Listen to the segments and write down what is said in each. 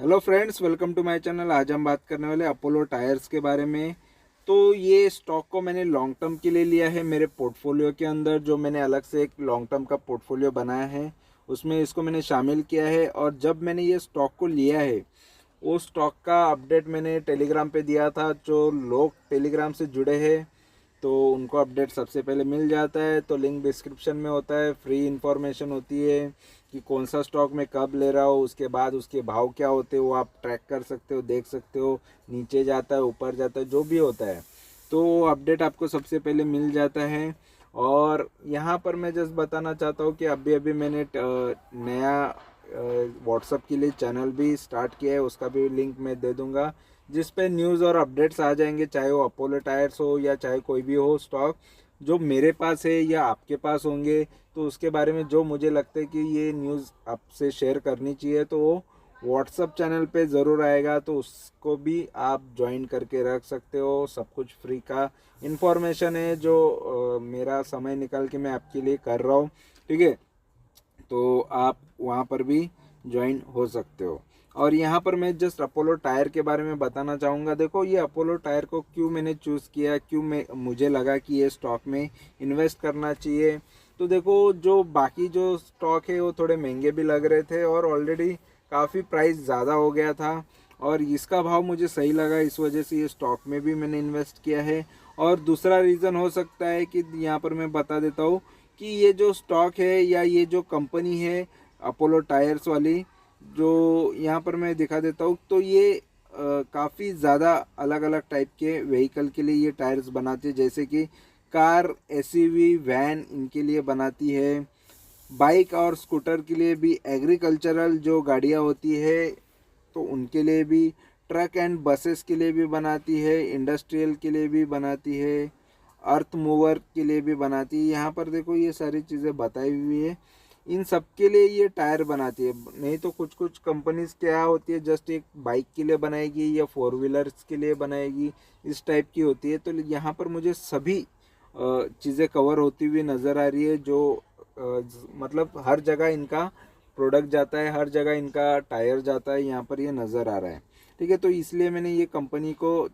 Hello friends, welcome to my channel. आज हम बात करने वाले अपोलो टायर्स के बारे में। तो ये स्टॉक को मैंने लॉन्ग टर्म के लिए लिया है मेरे पोर्टफोलियो के अंदर। जो मैंने अलग से एक लॉन्ग टर्म का पोर्टफोलियो बनाया है उसमें इसको मैंने शामिल किया है। और जब मैंने ये स्टॉक को लिया है वो स्टॉक का अपडेट मैंने टेलीग्राम पे दिया था। जो लोग टेलीग्राम से जुड़े हैं तो उनको अपडेट सबसे पहले मिल जाता है। तो लिंक डिस्क्रिप्शन में होता है, फ्री इन्फॉर्मेशन होती है कि कौन सा स्टॉक मैं कब ले रहा हूँ, उसके बाद उसके भाव क्या होते हैं वो आप ट्रैक कर सकते हो, देख सकते हो। नीचे जाता है, ऊपर जाता है, जो भी होता है तो अपडेट आपको सबसे पहले मिल जाता है। और यहाँ पर मैं जस्ट बताना चाहता हूँ कि अभी अभी मैंने नया व्हाट्सअप के लिए चैनल भी स्टार्ट किया है, उसका भी लिंक मैं दे दूँगा, जिस पे न्यूज़ और अपडेट्स आ जाएंगे, चाहे वो अपोलो टायर्स हो या चाहे कोई भी हो स्टॉक जो मेरे पास है या आपके पास होंगे। तो उसके बारे में जो मुझे लगता है कि ये न्यूज़ आपसे शेयर करनी चाहिए तो वो व्हाट्सअप चैनल पे ज़रूर आएगा। तो उसको भी आप ज्वाइन करके रख सकते हो। सब कुछ फ्री का इन्फॉर्मेशन है जो मेरा समय निकाल के मैं आपके लिए कर रहा हूँ। ठीक है, तो आप वहाँ पर भी ज्वाइन हो सकते हो। और यहाँ पर मैं जस्ट अपोलो टायर के बारे में बताना चाहूँगा। देखो, ये अपोलो टायर को क्यों मैंने चूज़ किया, क्यों मुझे लगा कि ये स्टॉक में इन्वेस्ट करना चाहिए। तो देखो, जो बाकी जो स्टॉक है वो थोड़े महंगे भी लग रहे थे और ऑलरेडी काफ़ी प्राइस ज़्यादा हो गया था। और इसका भाव मुझे सही लगा, इस वजह से ये स्टॉक में भी मैंने इन्वेस्ट किया है। और दूसरा रीज़न हो सकता है कि यहाँ पर मैं बता देता हूँ कि ये जो स्टॉक है या ये जो कंपनी है अपोलो टायर्स वाली, जो यहाँ पर मैं दिखा देता हूँ, तो ये काफ़ी ज़्यादा अलग अलग टाइप के व्हीकल के लिए ये टायर्स बनाती है। जैसे कि कार, एसयूवी, वैन, इनके लिए बनाती है। बाइक और स्कूटर के लिए भी, एग्रीकल्चरल जो गाड़ियाँ होती है तो उनके लिए भी, ट्रक एंड बसेस के लिए भी बनाती है, इंडस्ट्रियल के लिए भी बनाती है, अर्थ मूवर के लिए भी बनाती है। यहाँ पर देखो ये सारी चीज़ें बताई हुई है, इन सब के लिए ये टायर बनाती है। नहीं तो कुछ कुछ कंपनीज क्या होती है, जस्ट एक बाइक के लिए बनाएगी या फोर व्हीलर्स के लिए बनाएगी, इस टाइप की होती है। तो यहाँ पर मुझे सभी चीज़ें कवर होती हुई नज़र आ रही है। जो मतलब हर जगह इनका प्रोडक्ट जाता है, हर जगह इनका टायर जाता है, यहाँ पर ये नज़र आ रहा है। ठीक है, तो इसलिए मैंने ये कंपनी को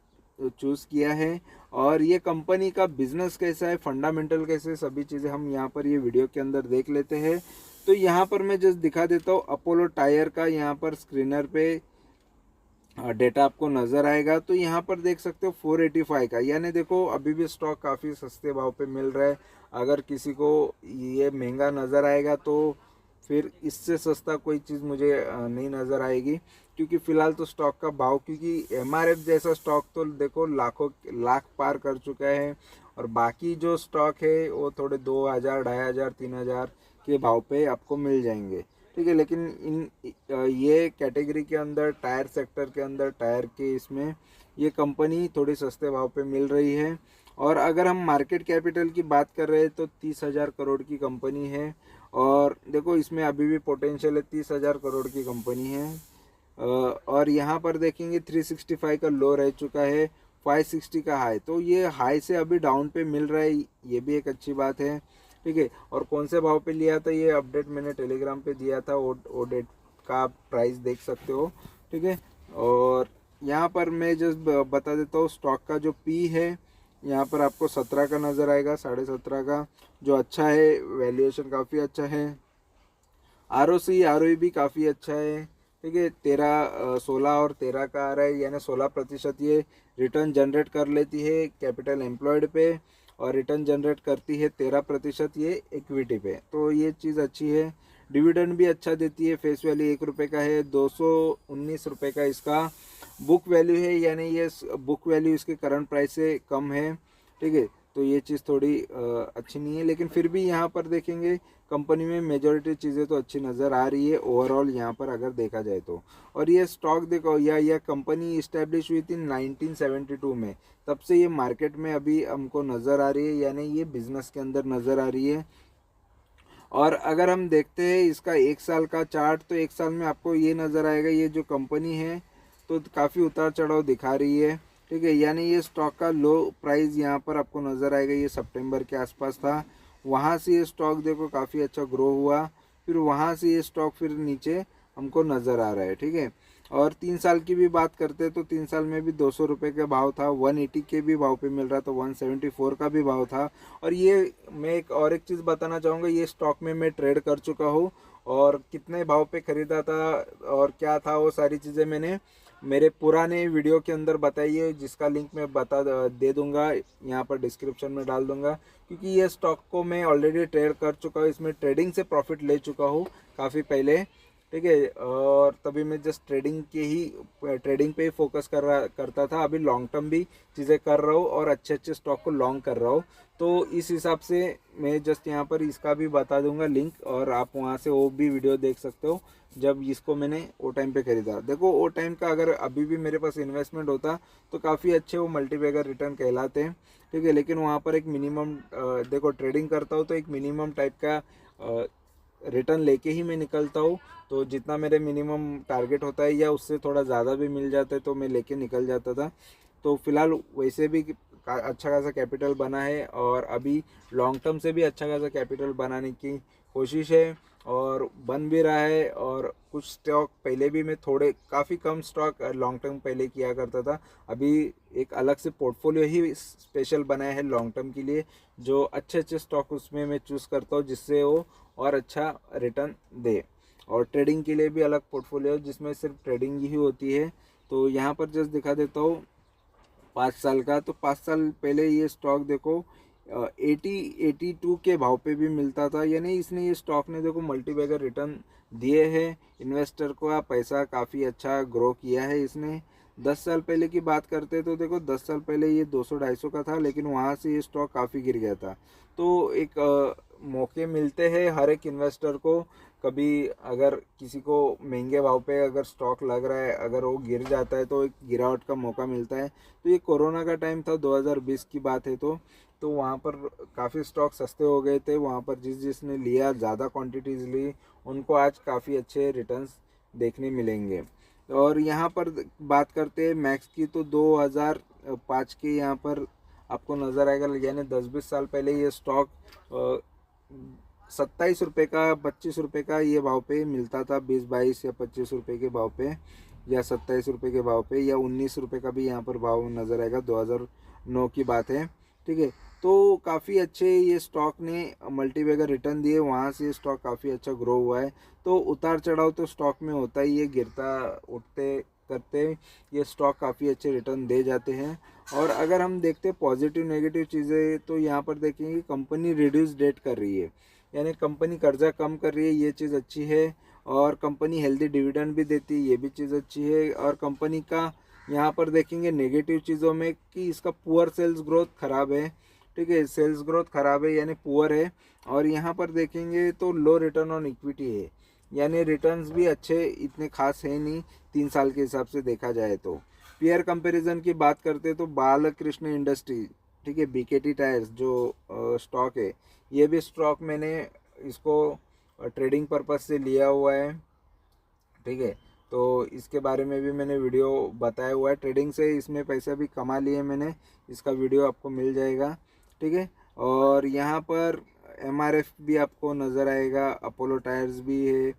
चूज़ किया है। और ये कंपनी का बिजनेस कैसा है, फंडामेंटल कैसे, सभी चीज़ें हम यहाँ पर ये वीडियो के अंदर देख लेते हैं। तो यहाँ पर मैं जस्ट दिखा देता हूँ अपोलो टायर का, यहाँ पर स्क्रीनर पे डेटा आपको नज़र आएगा। तो यहाँ पर देख सकते हो 485 का, यानी देखो अभी भी स्टॉक काफ़ी सस्ते भाव पे मिल रहा है। अगर किसी को ये महंगा नज़र आएगा तो फिर इससे सस्ता कोई चीज़ मुझे नहीं नज़र आएगी। क्योंकि फ़िलहाल तो स्टॉक का भाव, क्योंकि एमआरएफ जैसा स्टॉक तो देखो लाखों लाख पार कर चुका है। और बाकी जो स्टॉक है वो थोड़े 2000, 2500, 3000 के भाव पे आपको मिल जाएंगे। ठीक है, लेकिन ये कैटेगरी के अंदर, टायर सेक्टर के अंदर, टायर के इसमें ये कंपनी थोड़ी सस्ते भाव पे मिल रही है। और अगर हम मार्केट कैपिटल की बात कर रहे हैं तो 30,000 करोड़ की कंपनी है। और देखो इसमें अभी भी पोटेंशियल है, 30,000 करोड़ की कंपनी है। और यहाँ पर देखेंगे 365 का लो रह चुका है, 560 का हाई। तो ये हाई से अभी डाउन पे मिल रहा है, ये भी एक अच्छी बात है। ठीक है, और कौन से भाव पे लिया था ये अपडेट मैंने टेलीग्राम पे दिया था, वो डेट का प्राइस देख सकते हो। ठीक है, और यहाँ पर मैं जस्ट बता देता हूँ स्टॉक का जो पी है, यहाँ पर आपको 17 का नज़र आएगा, 17.5 का, जो अच्छा है। वैल्यूएशन काफ़ी अच्छा है। आर ओ भी काफ़ी अच्छा है। ठीक है, 16 और 13 का आ रहा है, यानी 16% ये रिटर्न जनरेट कर लेती है कैपिटल एम्प्लॉयड पे, और रिटर्न जनरेट करती है 13% ये इक्विटी पे। तो ये चीज़ अच्छी है। डिविडेंड भी अच्छा देती है, फेस वैल्यू 1 रुपये का है, 219 रुपये का इसका बुक वैल्यू है, यानी ये बुक वैल्यू इसके करंट प्राइस से कम है। ठीक है, तो ये चीज़ थोड़ी अच्छी नहीं है, लेकिन फिर भी यहाँ पर देखेंगे कंपनी में मेजॉरिटी चीज़ें तो अच्छी नज़र आ रही है ओवरऑल यहाँ पर अगर देखा जाए तो। और ये स्टॉक देखो, यह कंपनी इस्टेब्लिश हुई थी 1972 में, तब से ये मार्केट में अभी हमको नज़र आ रही है, यानी ये बिजनेस के अंदर नज़र आ रही है। और अगर हम देखते हैं इसका 1 साल का चार्ट, तो 1 साल में आपको ये नज़र आएगा, ये जो कंपनी है तो काफ़ी उतार चढ़ाव दिखा रही है। ठीक है, यानी ये स्टॉक का लो प्राइस यहाँ पर आपको नज़र आएगा, ये सितंबर के आसपास था। वहाँ से ये स्टॉक देखो काफ़ी अच्छा ग्रो हुआ, फिर वहाँ से ये स्टॉक फिर नीचे हमको नज़र आ रहा है। ठीक है, और 3 साल की भी बात करते हैं तो 3 साल में भी 200 रुपये का भाव था, 180 के भी भाव पे मिल रहा था, 174 का भी भाव था। और ये मैं एक चीज़ बताना चाहूँगा, ये स्टॉक में मैं ट्रेड कर चुका हूँ और कितने भाव पे ख़रीदा था और क्या था वो सारी चीज़ें मैंने मेरे पुराने वीडियो के अंदर बताई है, जिसका लिंक मैं दे दूंगा, यहाँ पर डिस्क्रिप्शन में डाल दूंगा। क्योंकि ये स्टॉक को मैं ऑलरेडी ट्रेड कर चुका हूँ, इसमें ट्रेडिंग से प्रॉफिट ले चुका हूँ काफ़ी पहले। ठीक है, और तभी मैं जस्ट ट्रेडिंग पे ही फोकस करता था। अभी लॉन्ग टर्म भी चीज़ें कर रहा हूँ और अच्छे अच्छे स्टॉक को लॉन्ग कर रहा हूँ। तो इस हिसाब से मैं जस्ट यहाँ पर इसका भी बता दूंगा लिंक, और आप वहाँ से वो भी वीडियो देख सकते हो जब इसको मैंने वो टाइम पे खरीदा। देखो वो टाइम का अगर अभी भी मेरे पास इन्वेस्टमेंट होता तो काफ़ी अच्छे वो मल्टीबैगर रिटर्न कहलाते हैं। ठीक है, लेकिन वहाँ पर एक मिनिमम, देखो ट्रेडिंग करता हूँ तो एक मिनिमम टाइप का रिटर्न लेके ही मैं निकलता हूँ। तो जितना मेरे मिनिमम टारगेट होता है या उससे थोड़ा ज़्यादा भी मिल जाता है तो मैं लेके निकल जाता था। तो फिलहाल वैसे भी अच्छा खासा कैपिटल बना है, और अभी लॉन्ग टर्म से भी अच्छा खासा कैपिटल बनाने की कोशिश है और बन भी रहा है। और कुछ स्टॉक पहले भी मैं काफ़ी कम स्टॉक लॉन्ग टर्म पहले किया करता था, अभी एक अलग से पोर्टफोलियो ही स्पेशल बनाया है लॉन्ग टर्म के लिए, जो अच्छे अच्छे स्टॉक उसमें मैं चूज़ करता हूँ जिससे वो और अच्छा रिटर्न दे। और ट्रेडिंग के लिए भी अलग पोर्टफोलियो जिसमें सिर्फ ट्रेडिंग ही होती है। तो यहाँ पर जस्ट दिखा देता हूँ 5 साल का। तो 5 साल पहले ये स्टॉक देखो 82 के भाव पे भी मिलता था, यानी इसने ये स्टॉक ने देखो मल्टीबैगर रिटर्न दिए हैं इन्वेस्टर को, पैसा काफ़ी अच्छा ग्रो किया है इसने। 10 साल पहले की बात करते तो देखो 10 साल पहले ये 200-250 का था, लेकिन वहाँ से ये स्टॉक काफ़ी गिर गया था। तो एक मौके मिलते हैं हर एक इन्वेस्टर को, कभी अगर किसी को महंगे भाव पे अगर स्टॉक लग रहा है, अगर वो गिर जाता है तो एक गिरावट का मौका मिलता है। तो ये कोरोना का टाइम था, 2020 की बात है। तो वहाँ पर काफ़ी स्टॉक सस्ते हो गए थे, वहाँ पर जिसने लिया ज़्यादा क्वांटिटीज़ ली उनको आज काफ़ी अच्छे रिटर्न्स देखने मिलेंगे। और यहाँ पर बात करते हैं मैक्स की, तो 2005 के यहाँ पर आपको नज़र आएगा, यानी 10-20 साल पहले ये स्टॉक 27 रुपये का 25 रुपये का ये भाव पे मिलता था, 20-22 या 25 रुपये के भाव पे, या 27 रुपये के भाव पे, या 19 रुपये का भी यहाँ पर भाव नज़र आएगा, 2009 की बात है। ठीक है, तो काफ़ी अच्छे ये स्टॉक ने मल्टीबैगर रिटर्न दिए, वहाँ से स्टॉक काफ़ी अच्छा ग्रो हुआ है। तो उतार चढ़ाव तो स्टॉक में होता ही है, गिरता उठते करते ये स्टॉक काफ़ी अच्छे रिटर्न दे जाते हैं। और अगर हम देखते हैं पॉजिटिव नेगेटिव चीज़ें, तो यहाँ पर देखेंगे कंपनी रिड्यूस डेट कर रही है, यानी कंपनी कर्जा कम कर रही है, ये चीज़ अच्छी है। और कंपनी हेल्दी डिविडेंड भी देती है, ये भी चीज़ अच्छी है। और कंपनी का यहाँ पर देखेंगे नेगेटिव चीज़ों में कि इसका पुअर सेल्स ग्रोथ ख़राब है। ठीक है, सेल्स ग्रोथ ख़राब है यानी पुअर है। और यहाँ पर देखेंगे तो लो रिटर्न ऑन इक्विटी है, यानी रिटर्न्स भी अच्छे इतने खास है नहीं 3 साल के हिसाब से देखा जाए तो। पीयर कंपैरिजन की बात करते तो बालकृष्ण इंडस्ट्री, ठीक है, बीकेटी टायर्स जो स्टॉक है, ये भी स्टॉक मैंने इसको ट्रेडिंग पर्पस से लिया हुआ है। ठीक है, तो इसके बारे में भी मैंने वीडियो बताया हुआ है, ट्रेडिंग से इसमें पैसा भी कमा लिए मैंने, इसका वीडियो आपको मिल जाएगा। ठीक है, और यहाँ पर एमआरएफ भी आपको नज़र आएगा, अपोलो टायर्स भी है।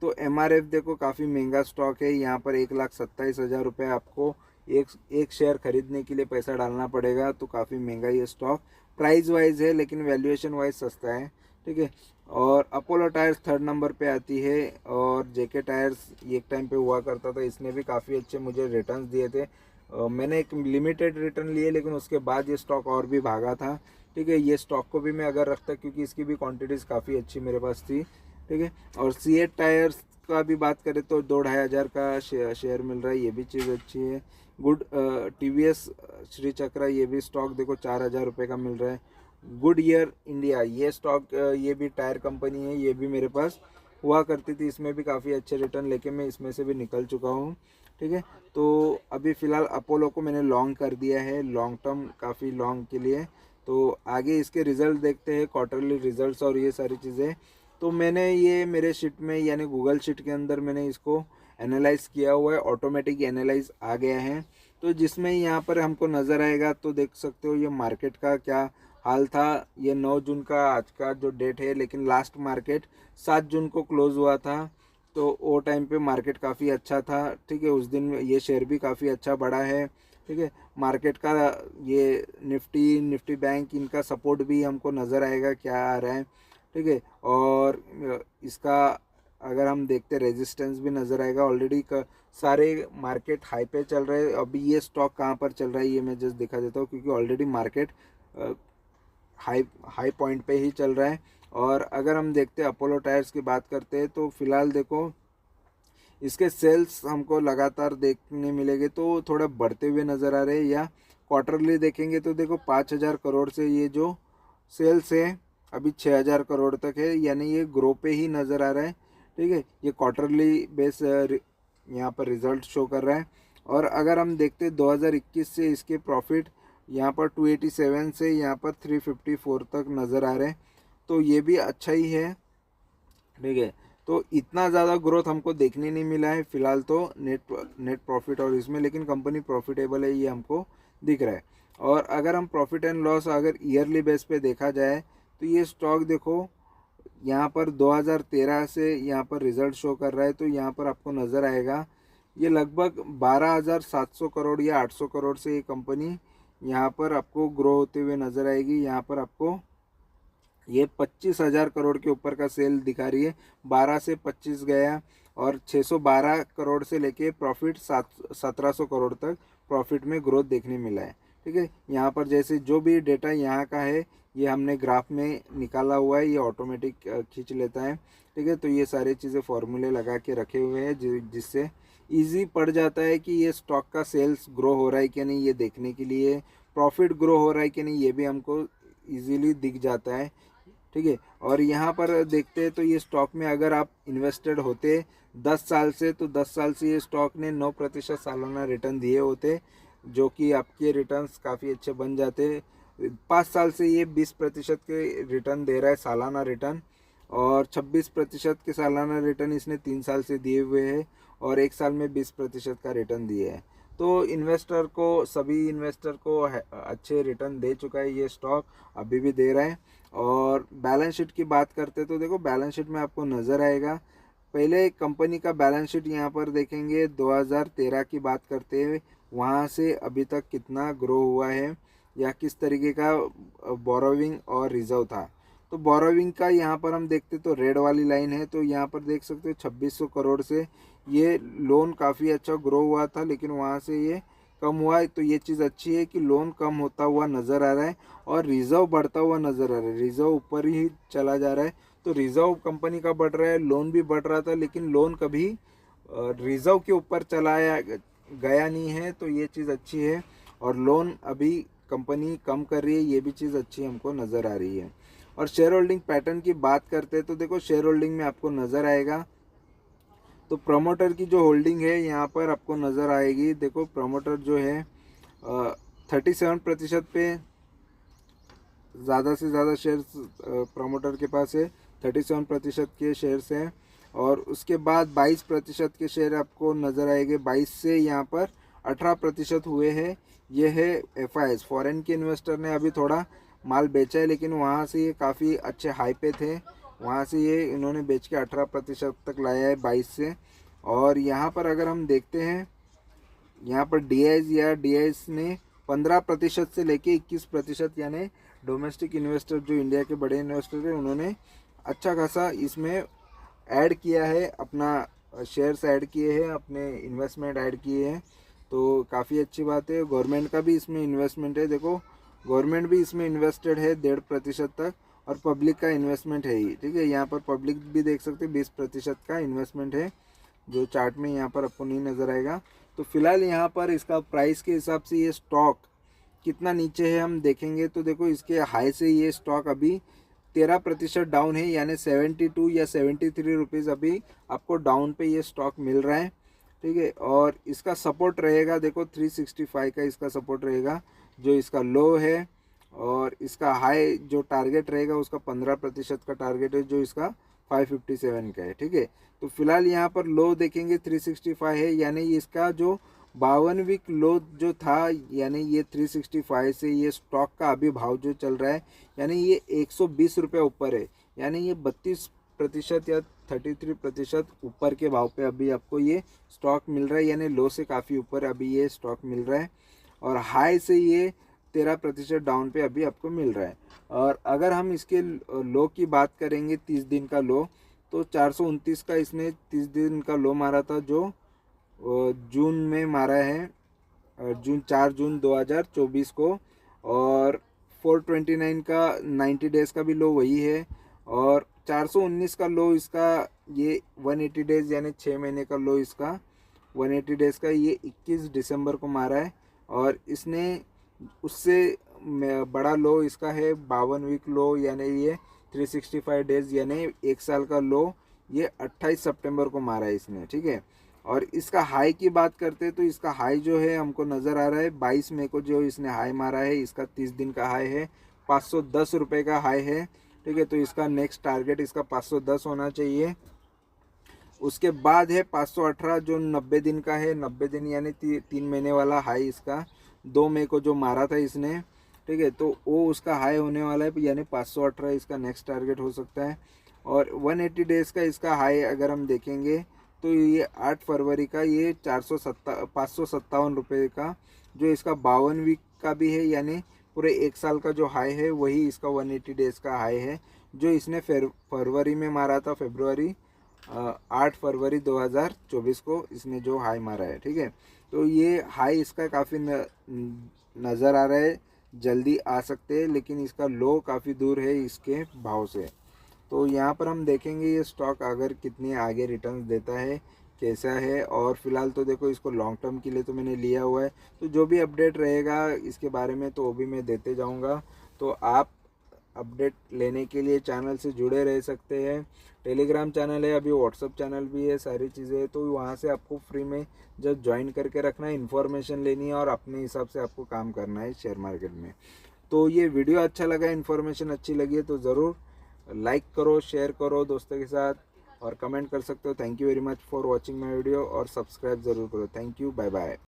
तो एमआरएफ देखो काफ़ी महंगा स्टॉक है, यहाँ पर 1,27,000 रुपये आपको एक शेयर खरीदने के लिए पैसा डालना पड़ेगा। तो काफ़ी महंगा ये स्टॉक प्राइस वाइज है, लेकिन वैल्यूएशन वाइज सस्ता है। ठीक है, और अपोलो टायर्स 3rd नंबर पे आती है। और जेके टायर्स एक टाइम पे हुआ करता था, इसने भी काफ़ी अच्छे मुझे रिटर्न्स दिए थे। मैंने एक लिमिटेड रिटर्न लिए, लेकिन उसके बाद ये स्टॉक और भी भागा था। ठीक है, ये स्टॉक को भी मैं अगर रखता, क्योंकि इसकी भी क्वांटिटीज़ काफ़ी अच्छी मेरे पास थी। ठीक है, और सीएट टायर्स का भी बात करें तो 2-2.5 हज़ार का शेयर मिल रहा है, ये भी चीज़ अच्छी है। गुड टीवीएस श्री चक्रा, ये भी स्टॉक देखो 4,000 रुपये का मिल रहा है। गुड ईयर इंडिया, ये स्टॉक ये भी टायर कंपनी है, ये भी मेरे पास हुआ करती थी, इसमें भी काफ़ी अच्छे रिटर्न लेके मैं इसमें से भी निकल चुका हूँ। ठीक है, तो अभी फ़िलहाल अपोलो को मैंने लॉन्ग कर दिया है, लॉन्ग टर्म काफ़ी लॉन्ग के लिए। तो आगे इसके रिज़ल्ट देखते हैं, क्वार्टरली रिज़ल्ट्स और ये सारी चीज़ें। तो मैंने ये मेरे शीट में यानी गूगल शीट के अंदर मैंने इसको एनालाइज़ किया हुआ है, ऑटोमेटिक एनालाइज आ गया है। तो जिसमें यहाँ पर हमको नज़र आएगा, तो देख सकते हो ये मार्केट का क्या हाल था। ये 9 जून का आज का जो डेट है, लेकिन लास्ट मार्केट 7 जून को क्लोज़ हुआ था। तो वो टाइम पे मार्केट काफ़ी अच्छा था, ठीक है। उस दिन ये शेयर भी काफ़ी अच्छा बढ़ा है, ठीक है। मार्केट का ये निफ्टी बैंक इनका सपोर्ट भी हमको नज़र आएगा क्या आ रहा है, ठीक है। और इसका अगर हम देखते रेजिस्टेंस भी नज़र आएगा। ऑलरेडी सारे मार्केट हाई पे चल रहे हैं। अभी ये स्टॉक कहाँ पर चल रहा है ये मैं जस्ट दिखा देता हूँ, क्योंकि already market high high point पे ही चल रहा है। और अगर हम देखते हैं अपोलो टायर्स की बात करते हैं तो फिलहाल देखो इसके सेल्स हमको लगातार देखने मिलेंगे तो थोड़ा बढ़ते हुए नज़र आ रहे हैं। या क्वार्टरली देखेंगे तो देखो 5,000 करोड़ से ये जो सेल्स है अभी 6,000 करोड़ तक है, यानी ये ग्रो पे ही नज़र आ रहा है, ठीक है। ये क्वार्टरली बेस यहाँ पर रिजल्ट शो कर रहा है। और अगर हम देखते 2021 से इसके प्रॉफिट यहाँ पर 287 से यहाँ पर 354 तक नज़र आ रहे हैं, तो ये भी अच्छा ही है, ठीक है। तो इतना ज़्यादा ग्रोथ हमको देखने नहीं मिला है फिलहाल तो नेट प्रॉफिट और इसमें, लेकिन कंपनी प्रॉफिटेबल है ये हमको दिख रहा है। और अगर हम प्रॉफिट एंड लॉस अगर ईयरली बेस पे देखा जाए तो ये स्टॉक देखो यहाँ पर 2013 से यहाँ पर रिजल्ट शो कर रहा है, तो यहाँ पर आपको नज़र आएगा ये लगभग 12,700 करोड़ या 800 करोड़ से ये कंपनी यहाँ पर आपको ग्रो होते हुए नज़र आएगी। यहाँ पर आपको ये 25,000 करोड़ के ऊपर का सेल दिखा रही है, 12 से 25 गया और 612 करोड़ से लेके प्रॉफिट 1700 करोड़ तक प्रॉफिट में ग्रोथ देखने मिला है, ठीक है। यहाँ पर जैसे जो भी डेटा यहाँ का है ये हमने ग्राफ में निकाला हुआ है, ये ऑटोमेटिक खींच लेता है, ठीक है। तो ये सारी चीज़ें फॉर्मूले लगा के रखे हुए हैं जिससे इजी पड़ जाता है कि ये स्टॉक का सेल्स ग्रो हो रहा है कि नहीं ये देखने के लिए, प्रॉफिट ग्रो हो रहा है कि नहीं ये भी हमको इजीली दिख जाता है, ठीक है। और यहाँ पर देखते हैं तो ये स्टॉक में अगर आप इन्वेस्टेड होते 10 साल से, तो 10 साल से ये स्टॉक ने 9% सालाना रिटर्न दिए होते, जो कि आपके रिटर्न्स काफ़ी अच्छे बन जाते। 5 साल से ये 20% के रिटर्न दे रहा है सालाना रिटर्न, और 26% के सालाना रिटर्न इसने 3 साल से दिए हुए हैं, और 1 साल में 20% का रिटर्न दिए है। तो इन्वेस्टर को, सभी इन्वेस्टर को अच्छे रिटर्न दे चुका है ये स्टॉक, अभी भी दे रहा है। और बैलेंस शीट की बात करते तो देखो बैलेंस शीट में आपको नज़र आएगा, पहले कंपनी का बैलेंस शीट यहाँ पर देखेंगे 2013 की बात करते हैं, वहाँ से अभी तक कितना ग्रो हुआ है या किस तरीके का बोरोविंग और रिजर्व था। तो बोरोविंग का यहाँ पर हम देखते तो रेड वाली लाइन है, तो यहाँ पर देख सकते हो 2600 करोड़ से ये लोन काफ़ी अच्छा ग्रो हुआ था, लेकिन वहाँ से ये कम हुआ है। तो ये चीज़ अच्छी है कि लोन कम होता हुआ नज़र आ रहा है और रिजर्व बढ़ता हुआ नज़र आ रहा है, रिजर्व ऊपर ही चला जा रहा है। तो रिजर्व कंपनी का बढ़ रहा है, लोन भी बढ़ रहा था, लेकिन लोन कभी रिजर्व के ऊपर चलाया गया नहीं है, तो ये चीज़ अच्छी है। और लोन अभी कंपनी कम कर रही है, ये भी चीज़ अच्छी हमको नज़र आ रही है। और शेयर होल्डिंग पैटर्न की बात करते हैं तो देखो शेयर होल्डिंग में आपको नज़र आएगा, तो प्रमोटर की जो होल्डिंग है यहाँ पर आपको नज़र आएगी। देखो प्रमोटर जो है 37% पे ज़्यादा से ज़्यादा शेयर्स प्रमोटर के पास है, 37% के शेयर्स हैं। और उसके बाद 22% के शेयर आपको नज़र आएंगे, 22 से यहाँ पर 18% हुए हैं। ये है FIS, फॉरेन के इन्वेस्टर ने अभी थोड़ा माल बेचा है, लेकिन वहाँ से ये काफ़ी अच्छे हाई पे थे, वहाँ से ये इन्होंने बेच के 18% तक लाया है 22 से। और यहाँ पर अगर हम देखते हैं यहाँ पर DIS ने 15% से लेके 21%, यानी डोमेस्टिक इन्वेस्टर जो इंडिया के बड़े इन्वेस्टर हैं उन्होंने अच्छा खासा इसमें ऐड किया है, अपना शेयर्स ऐड किए हैं, अपने इन्वेस्टमेंट ऐड किए हैं, तो काफ़ी अच्छी बात है। गवर्नमेंट का भी इसमें इन्वेस्टमेंट है, देखो गवर्नमेंट भी इसमें इन्वेस्टेड है 1.5% तक, और पब्लिक का इन्वेस्टमेंट है ही, ठीक है। यहाँ पर पब्लिक भी देख सकते हैं 20% का इन्वेस्टमेंट है, जो चार्ट में यहाँ पर आपको नहीं नज़र आएगा। तो फिलहाल यहाँ पर इसका प्राइस के हिसाब से ये स्टॉक कितना नीचे है हम देखेंगे तो देखो इसके हाई से ये स्टॉक अभी 13% डाउन है, यानी 72 या 73 रुपीज़ अभी आपको डाउन पे ये स्टॉक मिल रहा है, ठीक है। और इसका सपोर्ट रहेगा देखो 365 का इसका सपोर्ट रहेगा, जो इसका लो है, और इसका हाई जो टारगेट रहेगा उसका 15% का टारगेट है, जो इसका 557 का है, ठीक है। तो फिलहाल यहाँ पर लो देखेंगे 365 है, यानी इसका जो 52 वीक लो जो था, यानी ये 365 से ये स्टॉक का अभी भाव जो चल रहा है, यानी ये 120 रुपये ऊपर है, यानी ये 32% या 33% ऊपर के भाव पे अभी आपको ये स्टॉक मिल रहा है, यानी लो से काफ़ी ऊपर अभी ये स्टॉक मिल रहा है। और हाई से ये 13% डाउन पे अभी आपको मिल रहा है। और अगर हम इसके लो की बात करेंगे 30 दिन का लो, तो 429 का इसने 30 दिन का लो मारा था, जो जून में मारा है, 4 जून 2024 को। और 429 का 90 डेज़ का भी लो वही है। और 419 का लो इसका ये 180 डेज़ यानी 6 महीने का लो इसका 180 डेज़ का ये 21 दिसंबर को मारा है। और इसने उससे बड़ा लो इसका है 52 वीक लो, यानी ये 365 डेज़ यानी 1 साल का लो, ये 28 सितंबर को मारा है इसने, ठीक है। और इसका हाई की बात करते हैं तो इसका हाई जो है हमको नज़र आ रहा है 22 मई को जो इसने हाई मारा है, इसका 30 दिन का हाई है, 510 रुपये का हाई है, ठीक है। तो इसका नेक्स्ट टारगेट इसका 510 होना चाहिए। उसके बाद है 518 जो 90 दिन का है, 90 दिन यानी 3 महीने वाला हाई इसका 2 मई को जो मारा था इसने, ठीक है। तो वो उसका हाई होने वाला है, यानी 518 इसका नेक्स्ट टारगेट हो सकता है। और 180 डेज़ का इसका हाई अगर हम देखेंगे तो ये 8 फरवरी का ये 557 रुपये का, जो इसका 52 वीक का भी है, यानी पूरे 1 साल का जो हाई है वही इसका 180 डेज़ का हाई है, जो इसने फरवरी में मारा था, 8 फरवरी 2024 को इसने जो हाई मारा है, ठीक है। तो ये हाई इसका काफ़ी नज़र आ रहा है, जल्दी आ सकते हैं, लेकिन इसका लो काफ़ी दूर है इसके भाव से। तो यहाँ पर हम देखेंगे ये स्टॉक अगर कितने आगे रिटर्न्स देता है, कैसा है। और फिलहाल तो देखो इसको लॉन्ग टर्म के लिए तो मैंने लिया हुआ है, तो जो भी अपडेट रहेगा इसके बारे में तो वो भी मैं देते जाऊँगा। तो आप अपडेट लेने के लिए चैनल से जुड़े रह सकते हैं। टेलीग्राम चैनल है, अभी व्हाट्सअप चैनल भी है, सारी चीज़ें हैं, तो वहाँ से आपको फ्री में जब ज्वाइन करके रखना है, इन्फॉर्मेशन लेनी है और अपने हिसाब से आपको काम करना है शेयर मार्केट में। तो ये वीडियो अच्छा लगा, इन्फॉर्मेशन अच्छी लगी है तो ज़रूर लाइक करो, शेयर करो दोस्तों के साथ और कमेंट कर सकते हो। Thank you very much for watching my video और सब्सक्राइब ज़रूर करो। Thank you, bye bye.